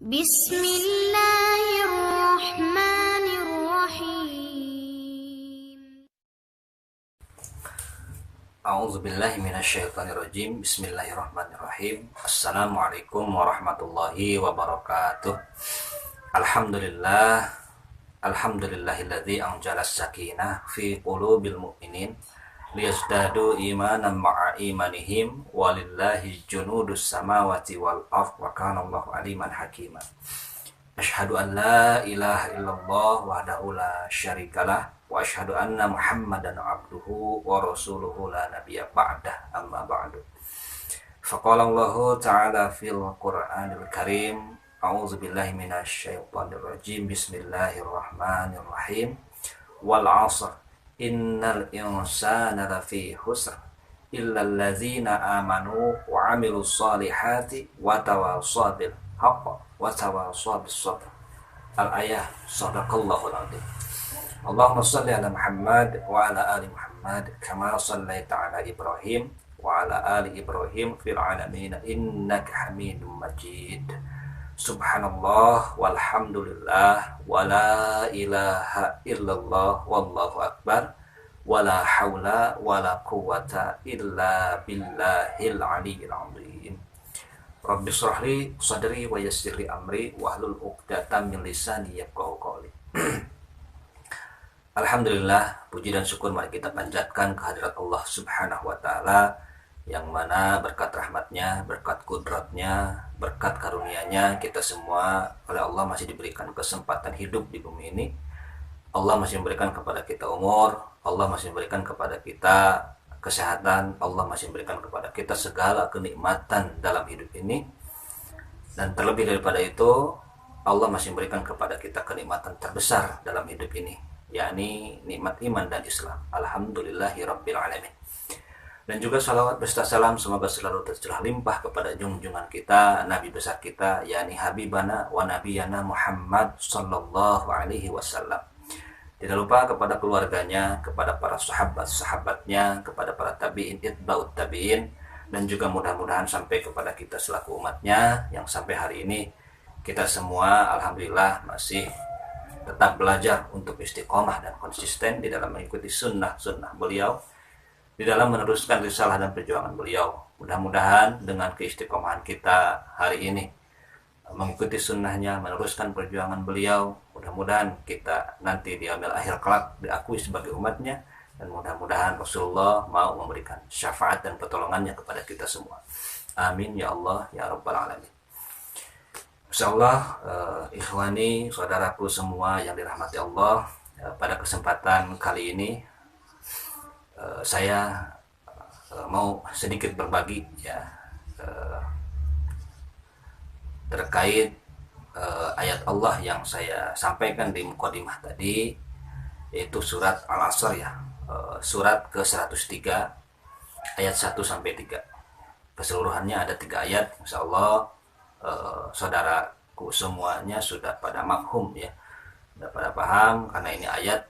Bismillahirrahmanirrahim. A'udzubillahi minasyaitonirrajim. Bismillahirrahmanirrahim. Assalamualaikum warahmatullahi wabarakatuh. Alhamdulillahilladzi anzala as-sakinah fi qulubil mu'minin liyazdadu imanan ma'a imanihim walillahi junudus samawati wal ardh wa kana Allahu aliman hakima. Asyhadu an la ilaha illallah wahdahu la syarikalah wa asyhadu anna Muhammadan abduhu wa rasuluhu la nabiyya ba'dah, amma ba'du. Faqala Allah ta'ala fil Qur'anil Karim, a'udzu billahi minasyaitonir rajim. Bismillahirrahmanirrahim. Wal 'ashr innal insana lafi khusr illa allazina amanu wa 'amilus solihati wa tawassaw bil haqq wa tawassaw bis sabr. Al-ayah. Shadaqallahul adzim. Allahumma shalli ala Muhammad wa ala ali Muhammad kama shallaita ala Ibrahim wa ala ali Ibrahim fil alamin innaka Hamidum Majid. Subhanallah walhamdulillah wa la ilaha illallah wallahu akbar wa la haula wa la quwwata illa billahil aliyyil azim. Rabbi shrah li sadri wa yassir li amri wahlul 'uqdatam min lisani yafqahu qawli. Alhamdulillah, puji dan syukur mari kita panjatkan kehadirat Allah Subhanahu wa taala, yang mana berkat rahmatnya, berkat kudratnya, berkat karunia-Nya kita semua oleh Allah masih diberikan kesempatan hidup di bumi ini. Allah masih memberikan kepada kita umur, Allah masih memberikan kepada kita kesehatan, Allah masih memberikan kepada kita segala kenikmatan dalam hidup ini. Dan terlebih daripada itu, Allah masih memberikan kepada kita kenikmatan terbesar dalam hidup ini, yakni nikmat iman dan Islam. Alhamdulillahirabbil alamin. Dan juga salawat beserta salam semoga selalu tercurah limpah kepada junjungan kita, nabi besar kita, yakni habibana wa nabiyana Muhammad sallallahu alaihi wasallam. Tidak lupa kepada keluarganya, kepada para sahabat-sahabatnya, kepada para tabi'in, itba'ut tabi'in, dan juga mudah-mudahan sampai kepada kita selaku umatnya, yang sampai hari ini kita semua alhamdulillah masih tetap belajar untuk istiqomah dan konsisten di dalam mengikuti sunnah beliau, di dalam meneruskan risalah dan perjuangan beliau. Mudah-mudahan dengan keistiqomahan kita hari ini mengikuti sunnahnya, meneruskan perjuangan beliau, mudah-mudahan kita nanti di yaumil akhir kelak diakui sebagai umatnya, dan mudah-mudahan Rasulullah mau memberikan syafaat dan pertolongannya kepada kita semua. Amin ya Allah ya rabbal alamin. Insyaallah, ikhwani, saudaraku semua yang dirahmati Allah, pada kesempatan kali ini saya mau sedikit berbagi ya terkait ayat Allah yang saya sampaikan di mukadimah tadi, yaitu surat Al-Asr ya, surat ke-103 ayat 1 sampai 3. Keseluruhannya ada 3 ayat. Insyaallah saudaraku semuanya sudah pada makhum ya, sudah pada paham, karena ini ayat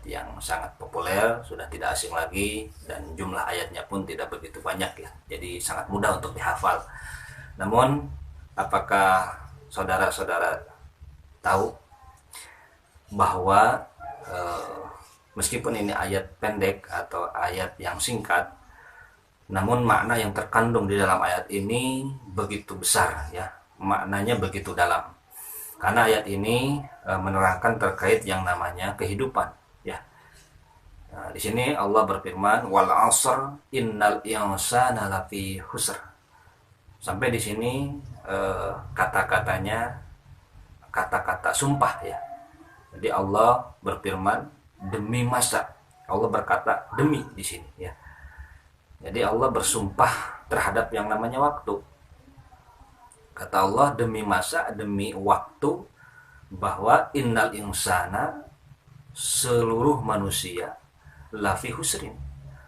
yang sangat populer, sudah tidak asing lagi, dan jumlah ayatnya pun tidak begitu banyak ya, jadi sangat mudah untuk dihafal. Namun apakah saudara-saudara tahu bahwa meskipun ini ayat pendek atau ayat yang singkat, namun makna yang terkandung di dalam ayat ini begitu besar ya, maknanya begitu dalam. Karena ayat ini menerangkan terkait yang namanya kehidupan ya. Nah, di sini Allah berfirman, wal 'ashr innal insana lafi khusr. Sampai di sini kata-katanya kata-kata sumpah ya. Jadi Allah berfirman demi masa. Allah berkata demi di sini ya. Jadi Allah bersumpah terhadap yang namanya waktu. Kata Allah demi masa, demi waktu, bahwa innal insana, seluruh manusia, lafi husrin,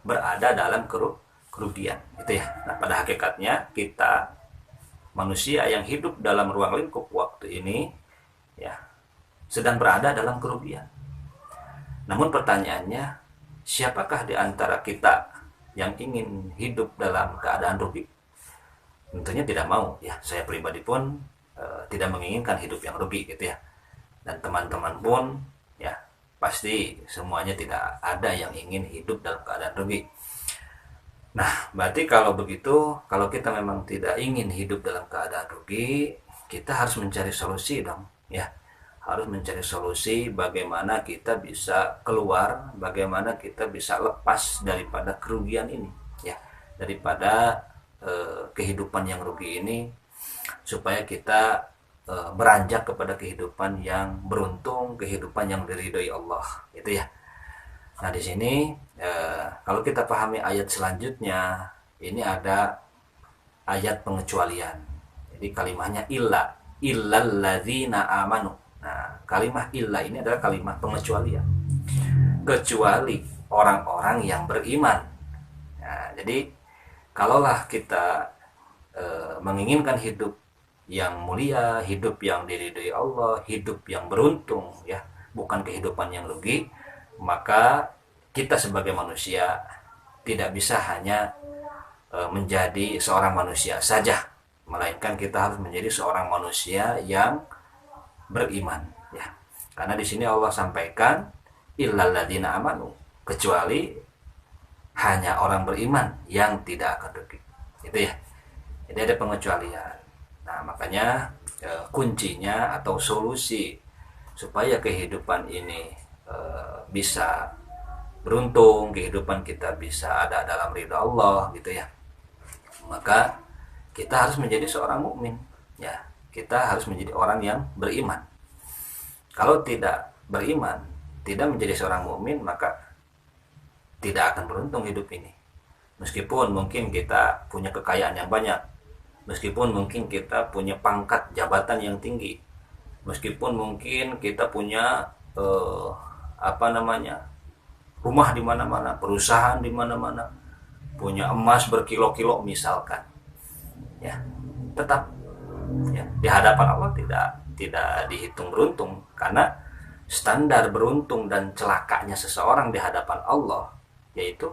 berada dalam kerugian gitu ya. Nah, pada hakikatnya kita manusia yang hidup dalam ruang lingkup waktu ini ya sedang berada dalam kerugian. Namun pertanyaannya, siapakah di antara kita yang ingin hidup dalam keadaan rugi? Tentunya tidak mau ya. Saya pribadi pun tidak menginginkan hidup yang rugi gitu ya. Dan teman-teman pun ya pasti semuanya tidak ada yang ingin hidup dalam keadaan rugi. Nah, berarti kalau begitu, kalau kita memang tidak ingin hidup dalam keadaan rugi, kita harus mencari solusi dong, ya. Harus mencari solusi bagaimana kita bisa keluar, bagaimana kita bisa lepas daripada kerugian ini, ya. Daripada kehidupan yang rugi ini, supaya kita beranjak kepada kehidupan yang beruntung, kehidupan yang diridhoi Allah, gitu ya. Nah, di sini kalau kita pahami ayat selanjutnya, ini ada ayat pengecualian. Jadi kalimatnya illa, illalladzina amanu. Nah, kalimat illa ini adalah kalimat pengecualian. Kecuali orang-orang yang beriman. Nah, jadi kalaulah kita menginginkan hidup yang mulia, hidup yang diridhoi Allah, hidup yang beruntung ya, bukan kehidupan yang rugi, maka kita sebagai manusia tidak bisa hanya menjadi seorang manusia saja, melainkan kita harus menjadi seorang manusia yang beriman ya. Karena di sini Allah sampaikan illal ladzina amanu, kecuali hanya orang beriman yang tidak akan rugi. Itu ya. Jadi ada pengecualian. Nah, makanya kuncinya atau solusi supaya kehidupan ini bisa beruntung, kehidupan kita bisa ada dalam ridha Allah gitu ya, maka kita harus menjadi seorang mukmin ya. Kita harus menjadi orang yang beriman. Kalau tidak beriman, tidak menjadi seorang mukmin, maka tidak akan beruntung hidup ini. Meskipun mungkin kita punya kekayaan yang banyak, meskipun mungkin kita punya pangkat jabatan yang tinggi, meskipun mungkin kita punya rumah di mana-mana, perusahaan di mana-mana, punya emas berkilo-kilo misalkan, ya, tetap ya, di hadapan Allah tidak dihitung beruntung, karena standar beruntung dan celakanya seseorang di hadapan Allah yaitu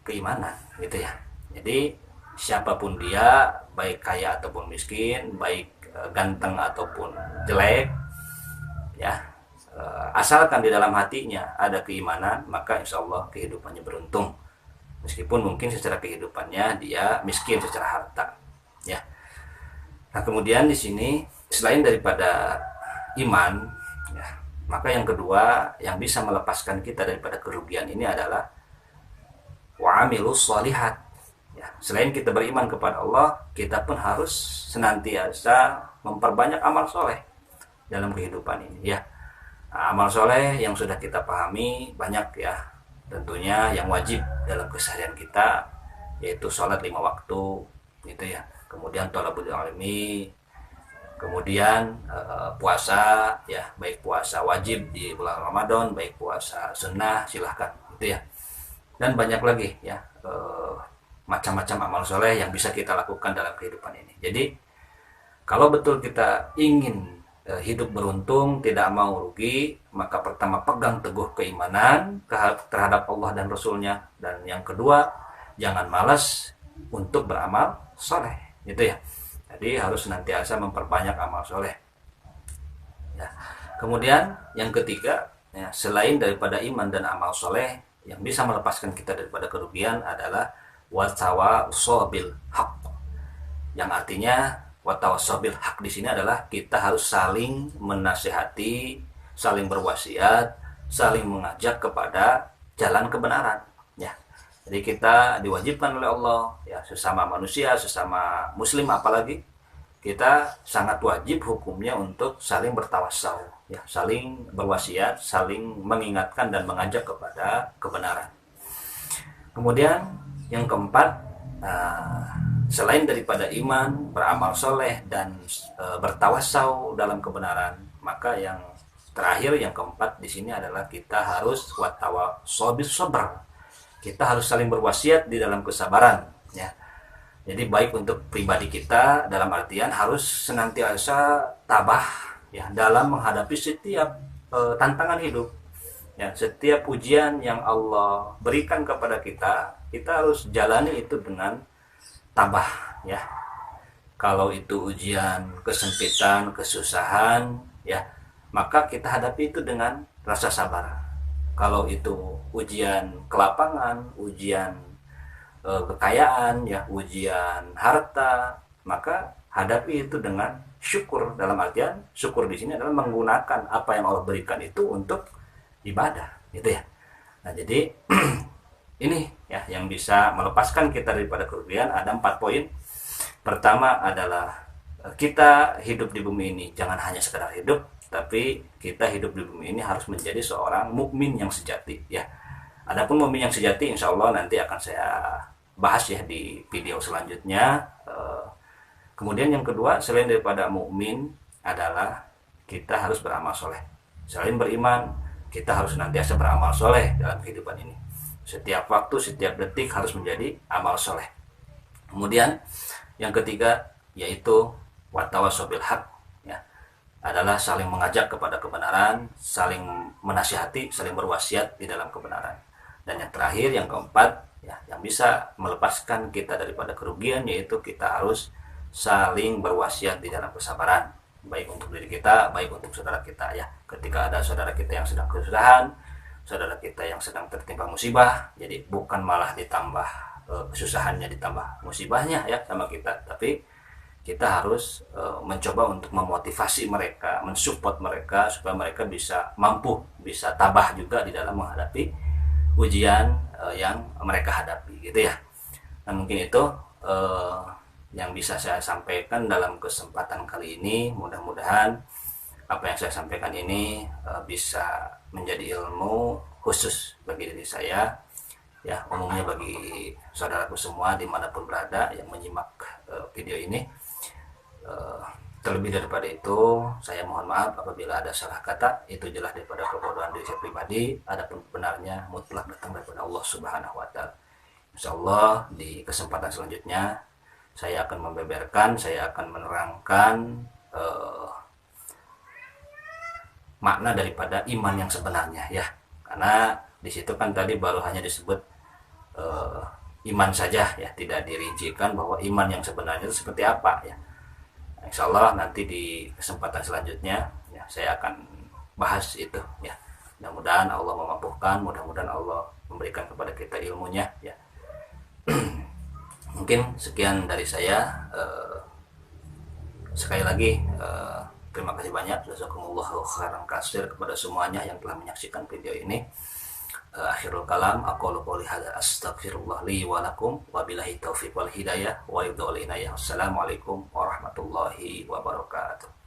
keimanan, gitu ya. Jadi siapapun dia, baik kaya ataupun miskin, baik ganteng ataupun jelek, ya, asalkan di dalam hatinya ada keimanan, maka insya Allah kehidupannya beruntung. Meskipun mungkin secara kehidupannya dia miskin secara harta, ya. Nah, kemudian di sini selain daripada iman, ya, maka yang kedua yang bisa melepaskan kita daripada kerugian ini adalah wa'amilus sholihat. Ya, selain kita beriman kepada Allah, kita pun harus senantiasa memperbanyak amal soleh dalam kehidupan ini, ya. Nah, amal soleh yang sudah kita pahami banyak ya, tentunya yang wajib dalam keseharian kita yaitu sholat 5 waktu, gitu ya. Kemudian thalabul ilmi, kemudian puasa ya, baik puasa wajib di bulan Ramadan, baik puasa sunnah silahkan, gitu ya. Dan banyak lagi ya macam-macam amal soleh yang bisa kita lakukan dalam kehidupan ini. Jadi kalau betul kita ingin hidup beruntung, tidak mau rugi, maka pertama pegang teguh keimanan terhadap Allah dan Rasulnya, dan yang kedua jangan malas untuk beramal soleh, gitu ya. Jadi harus senantiasa memperbanyak amal soleh ya. Kemudian yang ketiga ya, selain daripada iman dan amal soleh, yang bisa melepaskan kita daripada kerugian adalah watawassabil haq, yang artinya watawassabil haq di sini adalah kita harus saling menasihati, saling berwasiat, saling mengajak kepada jalan kebenaran ya. Jadi kita diwajibkan oleh Allah ya, sesama manusia, sesama muslim apalagi, kita sangat wajib hukumnya untuk saling bertawassal ya, saling berwasiat, saling mengingatkan dan mengajak kepada kebenaran. Kemudian yang keempat, selain daripada iman, beramal soleh, dan bertawassau dalam kebenaran, maka yang terakhir, yang keempat di sini adalah kita harus watawassaw bis sabr. Kita harus saling berwasiat di dalam kesabaran ya. Jadi baik untuk pribadi kita, dalam artian harus senantiasa tabah ya dalam menghadapi setiap tantangan hidup ya, setiap ujian yang Allah berikan kepada kita, kita harus jalani itu dengan tabah ya. Kalau itu ujian kesempitan, kesusahan, ya, maka kita hadapi itu dengan rasa sabar. Kalau itu ujian kelapangan, ujian kekayaan, ya, ujian harta, maka hadapi itu dengan syukur. Dalam artian syukur di sini adalah menggunakan apa yang Allah berikan itu untuk ibadah, gitu ya. Nah, jadi ini ya yang bisa melepaskan kita daripada kerugian. Ada 4 poin. Pertama adalah kita hidup di bumi ini jangan hanya sekedar hidup, tapi kita hidup di bumi ini harus menjadi seorang mukmin yang sejati, ya. Adapun mukmin yang sejati insya Allah nanti akan saya bahas ya di video selanjutnya. Kemudian yang kedua, selain daripada mukmin adalah kita harus beramal soleh. Selain beriman, kita harus nantiasa beramal soleh dalam kehidupan ini. Setiap waktu, setiap detik harus menjadi amal soleh. Kemudian yang ketiga yaitu watawasau bil haq, ya, adalah saling mengajak kepada kebenaran, saling menasihati, saling berwasiat di dalam kebenaran. Dan yang terakhir, yang keempat, ya, yang bisa melepaskan kita daripada kerugian yaitu kita harus saling berwasiat di dalam kesabaran, baik untuk diri kita, baik untuk saudara kita, ya. Ketika ada saudara kita yang sedang kesusahan, saudara kita yang sedang tertimpa musibah, jadi bukan malah ditambah kesusahannya ditambah musibahnya ya sama kita, tapi kita harus mencoba untuk memotivasi mereka, mensupport mereka supaya mereka bisa mampu, bisa tabah juga di dalam menghadapi ujian yang mereka hadapi, gitu ya. Nah, mungkin itu yang bisa saya sampaikan dalam kesempatan kali ini. Mudah-mudahan apa yang saya sampaikan ini bisa menjadi ilmu khusus bagi diri saya, ya, umumnya bagi saudaraku semua dimanapun berada yang menyimak video ini. Terlebih daripada itu, saya mohon maaf apabila ada salah kata. Itu jelas daripada kebodohan diri saya pribadi. Adapun benarnya mutlak datang daripada Allah Subhanahu wa Ta'ala. Insyaallah di kesempatan selanjutnya saya akan membeberkan, saya akan menerangkan makna daripada iman yang sebenarnya, ya. Karena di situ kan tadi baru hanya disebut iman saja, ya, tidak dirincikan bahwa iman yang sebenarnya itu seperti apa, ya. Insya Allah nanti di kesempatan selanjutnya, ya, saya akan bahas itu, ya. Mudah-mudahan Allah memampukan, mudah-mudahan Allah memberikan kepada kita ilmunya, ya. Mungkin sekian dari saya. Sekali lagi terima kasih banyak, jazakumullahu khairan katsir kepada semuanya yang telah menyaksikan video ini. Akhirul kalam, aqulu qouli hadza astaghfirullah li wa lakum wa billahi taufiq wal hidayah wa ridha wal inayah. Assalamualaikum warahmatullahi wabarakatuh.